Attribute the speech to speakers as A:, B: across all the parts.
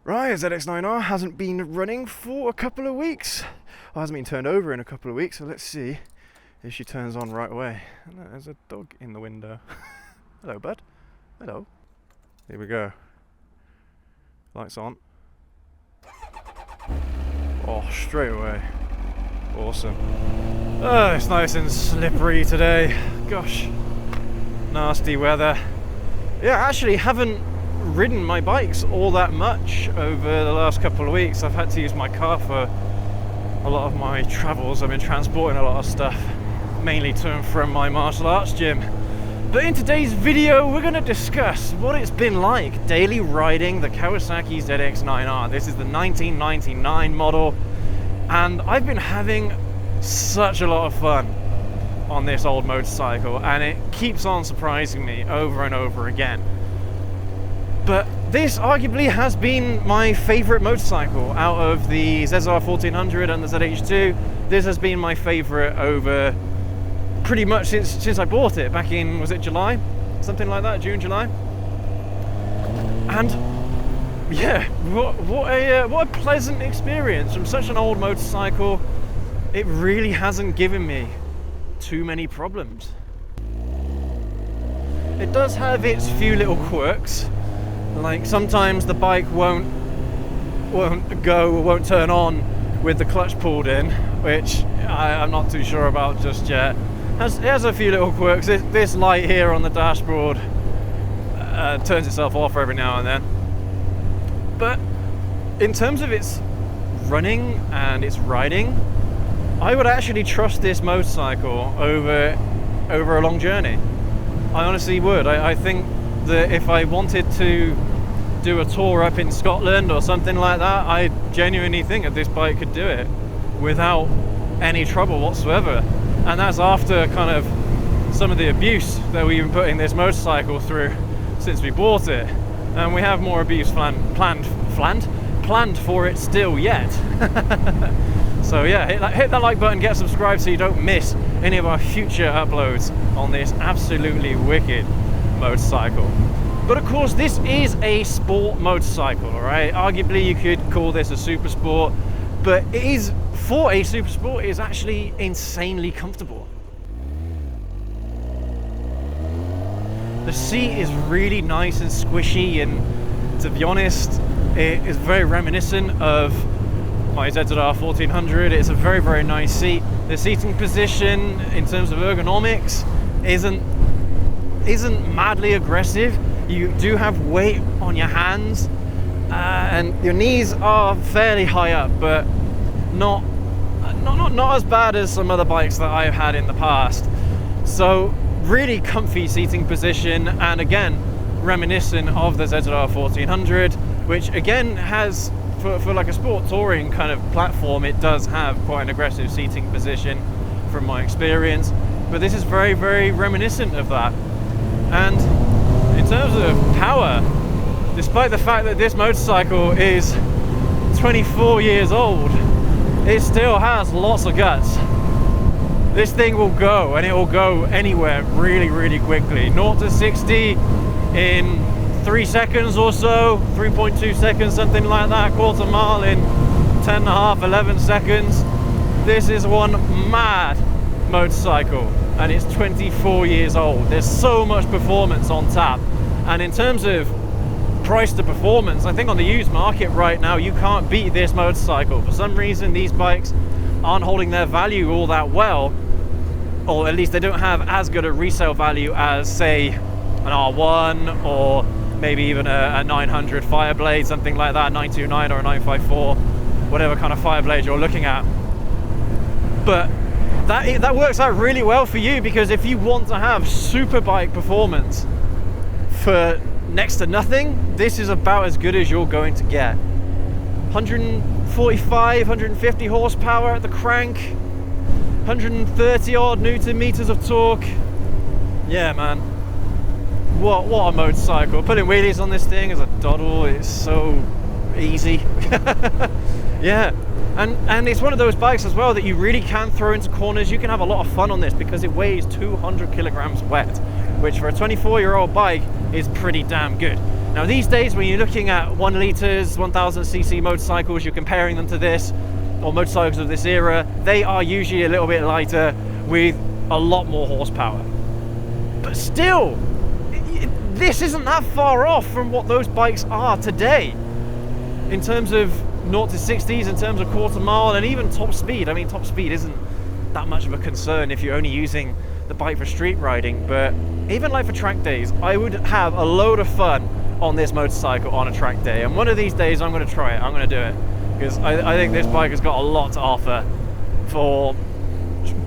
A: Right, ZX-9R hasn't been running for a couple of weeks. Well, hasn't been turned over in a couple of weeks, so let's see if she turns on right away. And there's a dog in the window. Hello, bud. Hello. Here we go. Lights on. Oh, straight away. Awesome. Oh, it's nice and slippery today. Gosh. Nasty weather. Yeah, I actually haven't ridden my bikes all that much over the last couple of weeks. I've had to use my car for a lot of my travels. I've been transporting a lot of stuff, mainly to and from my martial arts gym. But in today's video, we're going to discuss what it's been like daily riding the Kawasaki ZX-9R. This is the 1999 model, and I've been having such a lot of fun on this old motorcycle, and it keeps on surprising me over and over again. But this arguably has been my favorite motorcycle out of the ZR 1400 and the ZH2. This has been my favorite over pretty much since I bought it back in, was it July? Something like that, June, July. And yeah, what a pleasant experience from such an old motorcycle. It really hasn't given me too many problems. It does have its few little quirks. Like sometimes the bike won't go or won't turn on with the clutch pulled in, which I'm not too sure about just yet. It has a few little quirks. This light here on the dashboard turns itself off every now and then. But in terms of its running and its riding, I would actually trust this motorcycle over a long journey. I honestly would. I think that if I wanted to do a tour up in Scotland or something like that, I genuinely think that this bike could do it without any trouble whatsoever. And that's after kind of some of the abuse that we've been putting this motorcycle through since we bought it. And we have more abuse planned for it still yet. So yeah, hit that like button, get subscribed so you don't miss any of our future uploads on this absolutely wicked motorcycle. But of course, this is a sport motorcycle, all right? Arguably, you could call this a super sport, but it is, for a super sport, it is actually insanely comfortable. The seat is really nice and squishy, and to be honest, it is very reminiscent of my ZR 1400. It's a very, very nice seat. The seating position, in terms of ergonomics, isn't madly aggressive. You do have weight on your hands, and your knees are fairly high up, but not as bad as some other bikes that I've had in the past. So really comfy seating position, and again reminiscent of the ZR 1400, which again has, for like a sport touring kind of platform, it does have quite an aggressive seating position from my experience. But this is very, very reminiscent of that. And in terms of power, despite the fact that this motorcycle is 24 years old, it still has lots of guts. This thing will go, and it will go anywhere really, really quickly. 0 to 60 in 3 seconds or so, 3.2 seconds, something like that. Quarter mile in 10.5, 11 seconds. This is one mad motorcycle, and it's 24 years old. There's so much performance on tap. And in terms of price to performance, I think on the used market right now, you can't beat this motorcycle. For some reason, these bikes aren't holding their value all that well, or at least they don't have as good a resale value as, say, an R1 or maybe even a 900 Fireblade, something like that, 929 or a 954, whatever kind of Fireblade you're looking at. But that works out really well for you, because if you want to have super bike performance for next to nothing, this is about as good as you're going to get. 145, 150 horsepower at the crank, 130 odd Newton meters of torque. Yeah, man. What a motorcycle. Putting wheelies on this thing is a doddle. It's so easy. Yeah. And it's one of those bikes as well that you really can throw into corners. You can have a lot of fun on this because it weighs 200 kilograms wet, which for a 24-year-old bike is pretty damn good. Now these days, when you're looking at 1 litres, 1000cc motorcycles, you're comparing them to this, or motorcycles of this era, they are usually a little bit lighter with a lot more horsepower. But still, this isn't that far off from what those bikes are today. In terms of 0 to 60s, in terms of quarter mile, and even top speed. I mean, top speed isn't that much of a concern if you're only using the bike for street riding, but even like for track days, I would have a load of fun on this motorcycle on a track day. And one of these days I'm going to try it, I'm going to do it, because I think this bike has got a lot to offer for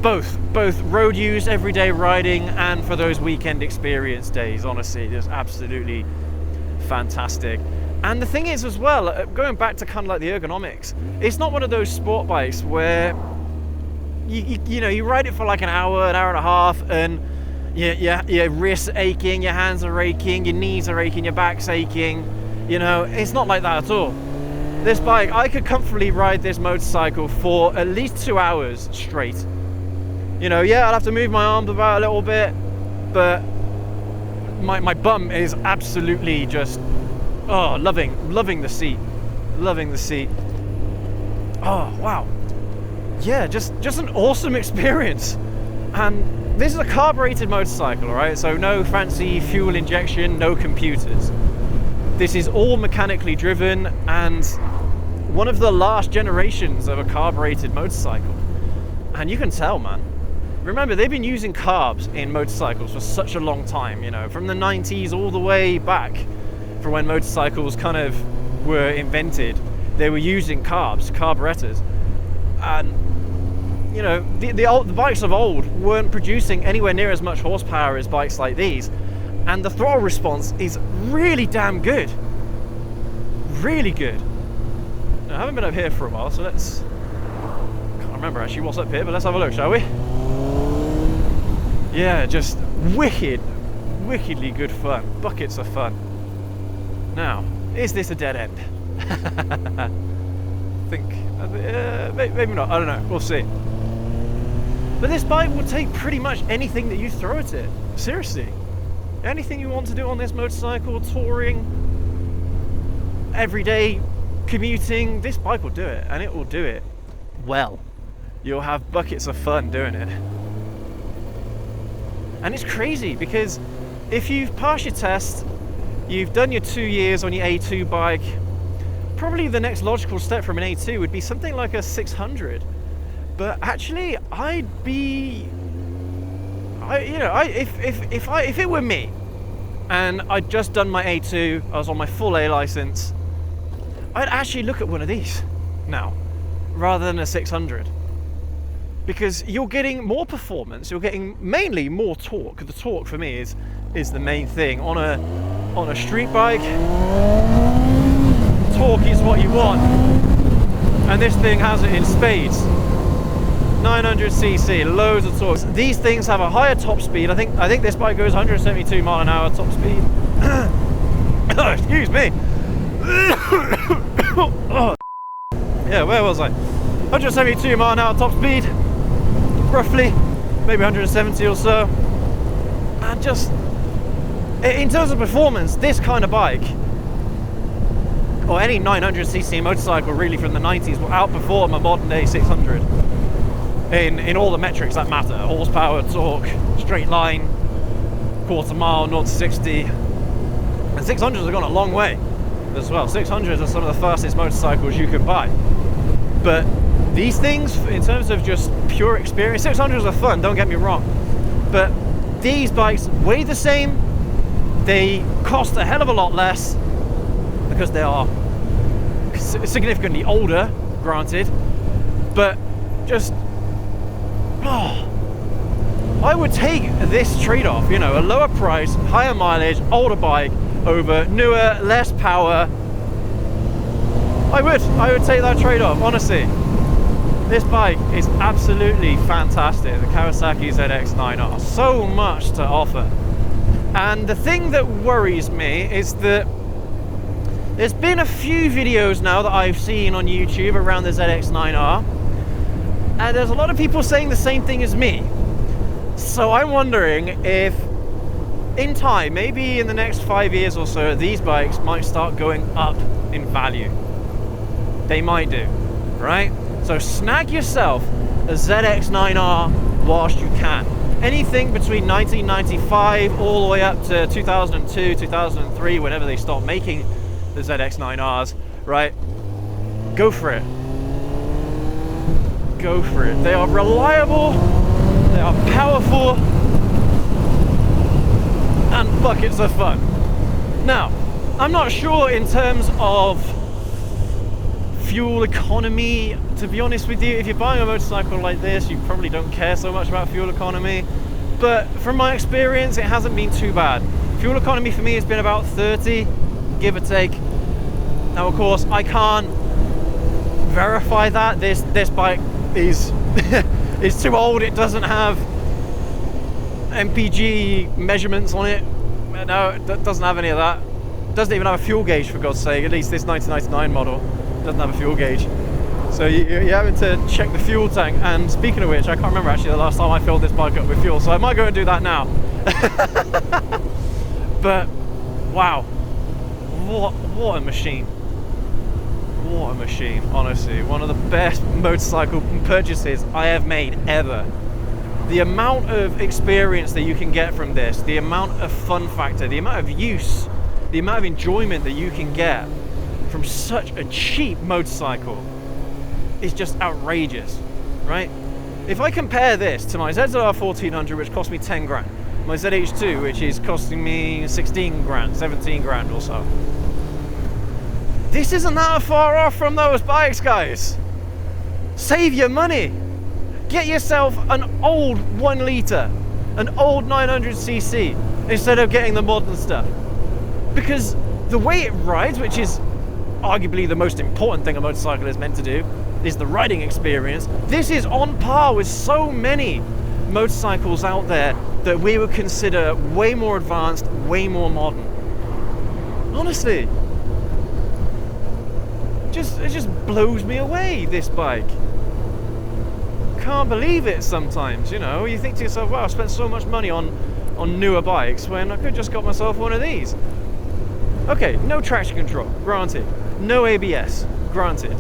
A: both road use, everyday riding, and for those weekend experience days. Honestly, it's absolutely fantastic. And the thing is as well, going back to kind of like the ergonomics, it's not one of those sport bikes where you know, you ride it for like an hour and a half, and your wrists aching, your hands are aching, your knees are aching, your back's aching. You know, it's not like that at all. This bike, I could comfortably ride this motorcycle for at least 2 hours straight. You know, yeah, I'll have to move my arms about a little bit, but my bum is absolutely just, oh, loving the seat, loving the seat. Oh, wow. Yeah, just an awesome experience. And this is a carbureted motorcycle, right? So no fancy fuel injection, no computers. This is all mechanically driven, and one of the last generations of a carbureted motorcycle. And you can tell, man. Remember, they've been using carbs in motorcycles for such a long time, you know, from the 90s all the way back, from when motorcycles kind of were invented. They were using carbs, carburetors. And you know, the bikes of old weren't producing anywhere near as much horsepower as bikes like these, and the throttle response is really damn good. Really good. Now, I haven't been up here for a while, so let's... can't remember actually what's up here, but let's have a look, shall we? Yeah, just wickedly good fun. Buckets of fun. Now, is this a dead end? I think... maybe not, I don't know, we'll see. But this bike will take pretty much anything that you throw at it. Seriously. Anything you want to do on this motorcycle, touring, everyday commuting, this bike will do it, and it will do it well. You'll have buckets of fun doing it. And it's crazy, because if you've passed your test, you've done your 2 years on your A2 bike, probably the next logical step from an A2 would be something like a 600. But actually, if it were me, and I'd just done my A2, I was on my full A license, I'd actually look at one of these now, rather than a 600. Because you're getting more performance, you're getting mainly more torque. The torque for me is the main thing. On a street bike, torque is what you want. And this thing has it in spades. 900cc, loads of torque. These things have a higher top speed. I think this bike goes 172 mile an hour top speed. Excuse me. Oh. Yeah, where was I? 172 mile an hour top speed, roughly, maybe 170 or so. And just in terms of performance, this kind of bike, or any 900cc motorcycle really from the 90s, will outperform a modern day 600 in all the metrics that matter: horsepower, torque, straight line, quarter mile, 0 to 60. And 600s have gone a long way as well. 600s are some of the fastest motorcycles you can buy. But these things, in terms of just pure experience, 600s are fun, don't get me wrong. But these bikes weigh the same, they cost a hell of a lot less, because they are significantly older, granted, but just, I would take this trade-off, you know, a lower price, higher mileage, older bike over newer, less power. I would take that trade-off, honestly. This bike is absolutely fantastic, the Kawasaki ZX-9R, so much to offer. And the thing that worries me is that there's been a few videos now that I've seen on YouTube around the ZX-9R, and there's a lot of people saying the same thing as me. So I'm wondering if in time, maybe in the next 5 years or so, these bikes might start going up in value. They might do, right? So snag yourself a ZX-9R whilst you can. Anything between 1995 all the way up to 2002, 2003, whenever they stopped making the ZX-9Rs, right? Go for it. Go for it. They are reliable, they are powerful, and buckets of fun. Now, I'm not sure in terms of fuel economy, to be honest with you. If you're buying a motorcycle like this, you probably don't care so much about fuel economy, but from my experience, it hasn't been too bad. Fuel economy for me has been about 30, give or take. Now, of course, I can't verify that. This bike is is too old. It doesn't have MPG measurements on it. No, it doesn't have any of that. It doesn't even have a fuel gauge, for God's sake. At least this 1999 model doesn't have a fuel gauge. So you're having to check the fuel tank. And speaking of which, I can't remember actually the last time I filled this bike up with fuel, so I might go and do that now. But wow, what a machine. What a machine, honestly. One of the best motorcycle purchases I have made ever. The amount of experience that you can get from this, the amount of fun factor, the amount of use, the amount of enjoyment that you can get from such a cheap motorcycle is just outrageous, right? If I compare this to my ZZR 1400, which cost me 10 grand, my ZH2, which is costing me 16 grand, 17 grand or so, this isn't that far off from those bikes, guys. Save your money. Get yourself an old 1 litre, an old 900cc, instead of getting the modern stuff. Because the way it rides, which is arguably the most important thing a motorcycle is meant to do, is the riding experience. This is on par with so many motorcycles out there that we would consider way more advanced, way more modern. Honestly. It just blows me away, this bike. Can't believe it sometimes, you know. You think to yourself, wow, I spent so much money on newer bikes when I could have just got myself one of these. Okay, no traction control, granted. No ABS, granted.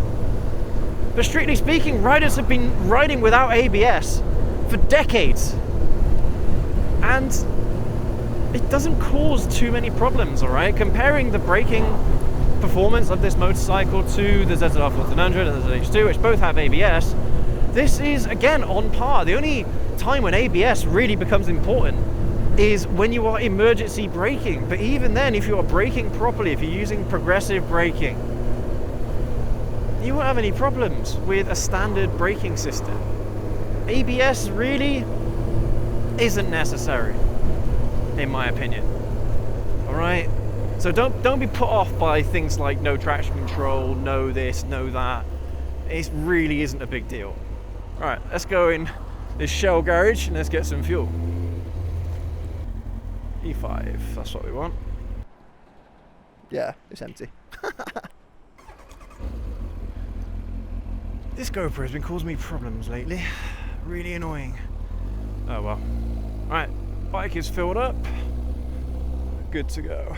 A: But strictly speaking, riders have been riding without ABS for decades. And it doesn't cause too many problems, all right? Comparing the braking performance of this motorcycle to the ZZR 1400 and the ZH2, which both have ABS, this is again on par. The only time when ABS really becomes important is when you are emergency braking. But even then, if you are braking properly, if you're using progressive braking, you won't have any problems with a standard braking system. ABS really isn't necessary, in my opinion. All right. So don't be put off by things like no traction control, no this, no that. It really isn't a big deal. All right, let's go in this Shell garage and let's get some fuel. E5, that's what we want. Yeah, it's empty. This GoPro has been causing me problems lately. Really annoying. Oh well. All right, bike is filled up. Good to go.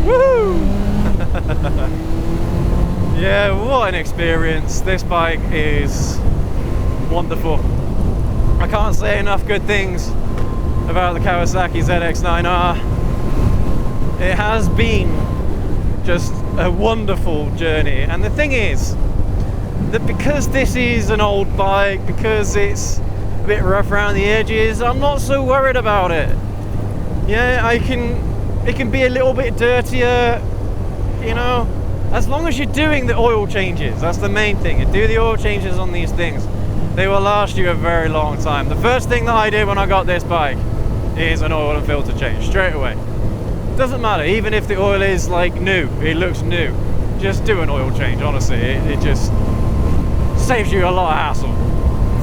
A: Woohoo! Yeah, what an experience. This bike is wonderful. I can't say enough good things about the Kawasaki ZX-9R. It has been just a wonderful journey. And the thing is that because this is an old bike, because it's a bit rough around the edges, I'm not so worried about it. Yeah, it can be a little bit dirtier, you know, as long as you're doing the oil changes. That's the main thing. You do the oil changes on these things, they will last you a very long time. The first thing that I did when I got this bike is an oil and filter change, straight away. Doesn't matter, even if the oil is like new, it looks new, just do an oil change, honestly. It just saves you a lot of hassle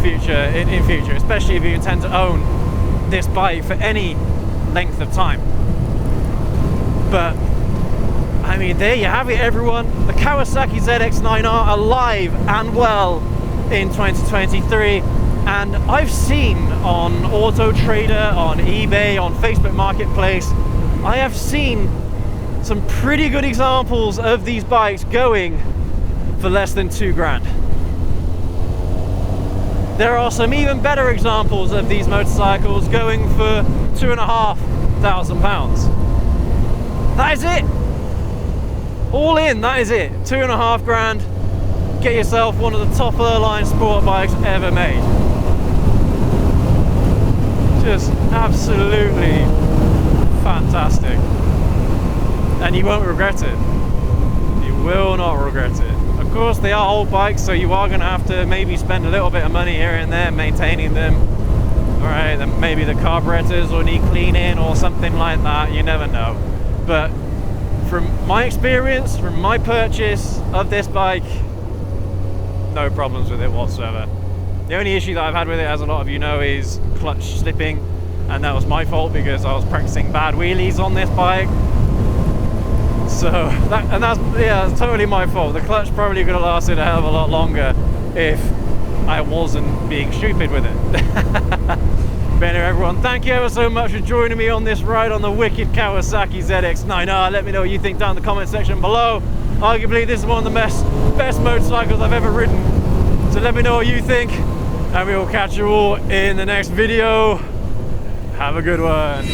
A: in future, especially if you intend to own this bike for any length of time. But I mean, there you have it, everyone. The Kawasaki ZX-9R alive and well in 2023. And I've seen on Auto Trader, on eBay, on Facebook Marketplace, I have seen some pretty good examples of these bikes going for less than £2,000. There are some even better examples of these motorcycles going for £2,500. That is it. All in, that is it. £2,500. Get yourself one of the top of the line sport bikes ever made. Just absolutely fantastic. And you won't regret it. You will not regret it. Of course, they are old bikes, so you are going to have to maybe spend a little bit of money here and there maintaining them. Alright, then maybe the carburetors will need cleaning or something like that. You never know. But from my experience, from my purchase of this bike, no problems with it whatsoever. The only issue that I've had with it, as a lot of you know, is clutch slipping, and that was my fault because I was practicing bad wheelies on this bike. So that's totally my fault. The clutch probably could have lasted a hell of a lot longer if I wasn't being stupid with it. But anyway, everyone, thank you ever so much for joining me on this ride on the wicked Kawasaki ZX-9R. Let me know what you think down in the comment section below. Arguably, this is one of the best motorcycles I've ever ridden. So let me know what you think, and we will catch you all in the next video. Have a good one.